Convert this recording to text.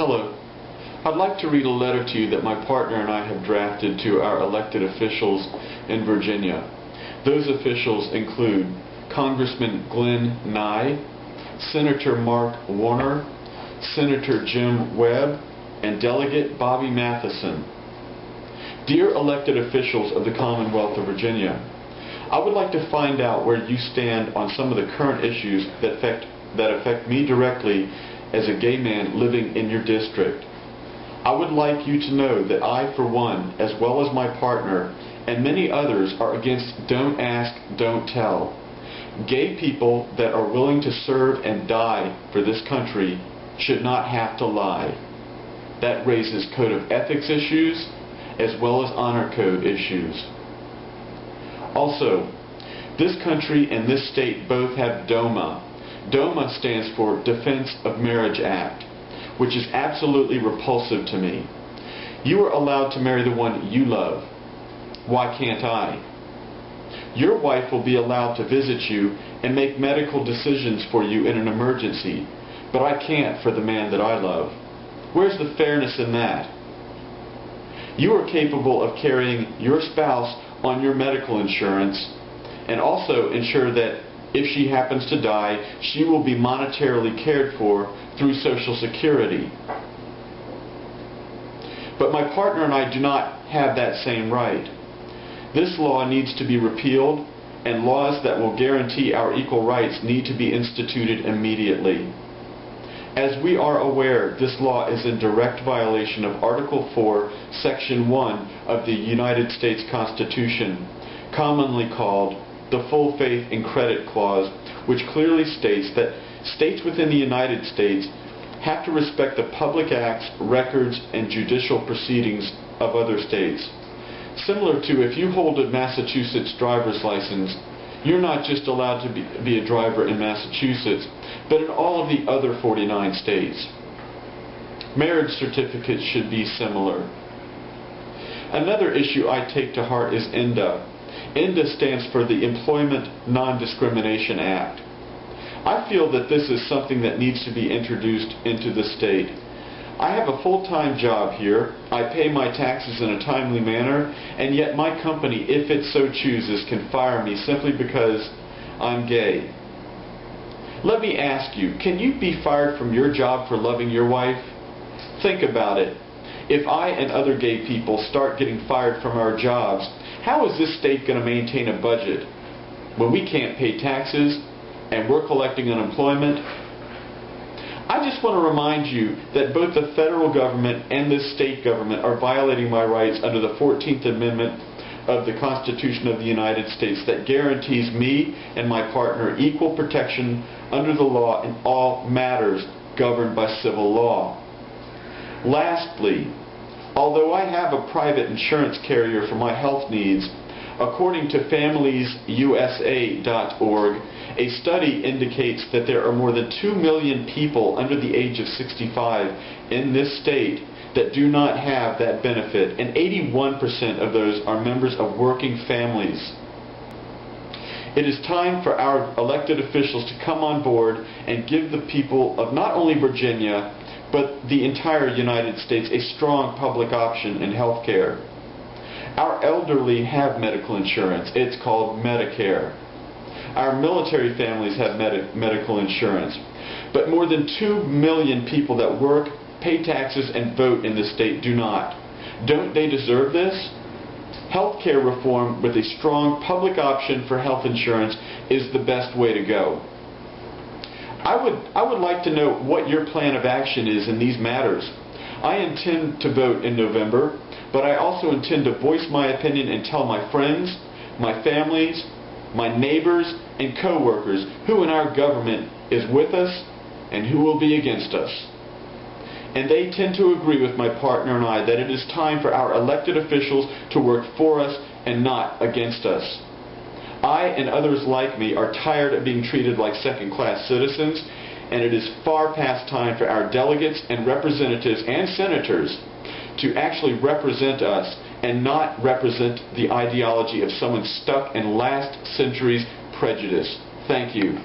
Hello. I'd like to read a letter to you that my partner and I have drafted to our elected officials in Virginia. Those officials include Congressman Glenn Nye, Senator Mark Warner, Senator Jim Webb, and Delegate Bobby Matheson. Dear elected officials of the Commonwealth of Virginia, I would like to find out where you stand on some of the current issues that affect me directly as a gay man living in your district. I would like you to know that I, for one, as well as my partner, and many others, are against don't ask, don't tell. Gay people that are willing to serve and die for this country should not have to lie. That raises code of ethics issues as well as honor code issues. Also, this country and this state both have DOMA. DOMA stands for Defense of Marriage Act, which is absolutely repulsive to me. You are allowed to marry the one you love. Why can't I? Your wife will be allowed to visit you and make medical decisions for you in an emergency, but I can't for the man that I love. Where's the fairness in that? You are capable of carrying your spouse on your medical insurance and also ensure that if she happens to die, she will be monetarily cared for through Social Security. But my partner and I do not have that same right. This law needs to be repealed, and laws that will guarantee our equal rights need to be instituted immediately. As we are aware, this law is in direct violation of Article 4, Section 1 of the United States Constitution, commonly called the Full Faith and Credit Clause, which clearly states that states within the United States have to respect the public acts, records, and judicial proceedings of other states. Similar to if you hold a Massachusetts driver's license, you're not just allowed to be a driver in Massachusetts, but in all of the other 49 states. Marriage certificates should be similar. Another issue I take to heart is ENDA. ENDA stands for the Employment Non-Discrimination Act. I feel that this is something that needs to be introduced into the state. I have a full-time job here, I pay my taxes in a timely manner, and yet my company, if it so chooses, can fire me simply because I'm gay. Let me ask you, can you be fired from your job for loving your wife? Think about it. If I and other gay people start getting fired from our jobs, how is this state going to maintain a budget when we can't pay taxes and we're collecting unemployment? I just want to remind you that both the federal government and the state government are violating my rights under the 14th Amendment of the Constitution of the United States that guarantees me and my partner equal protection under the law in all matters governed by civil law. Lastly, although I have a private insurance carrier for my health needs, according to FamiliesUSA.org, a study indicates that there are more than 2 million people under the age of 65 in this state that do not have that benefit, and 81% of those are members of working families. It is time for our elected officials to come on board and give the people of not only Virginia, but the entire United States a strong public option in health care. Our elderly have medical insurance. It's called Medicare. Our military families have medical insurance. But more than 2 million people that work, pay taxes, and vote in this state do not. Don't they deserve this? Health care reform with a strong public option for health insurance is the best way to go. I would like to know what your plan of action is in these matters. I intend to vote in November, but I also intend to voice my opinion and tell my friends, my families, my neighbors, and co-workers who in our government is with us and who will be against us. And they tend to agree with my partner and I that it is time for our elected officials to work for us and not against us. I and others like me are tired of being treated like second-class citizens, and it is far past time for our delegates and representatives and senators to actually represent us and not represent the ideology of someone stuck in last century's prejudice. Thank you.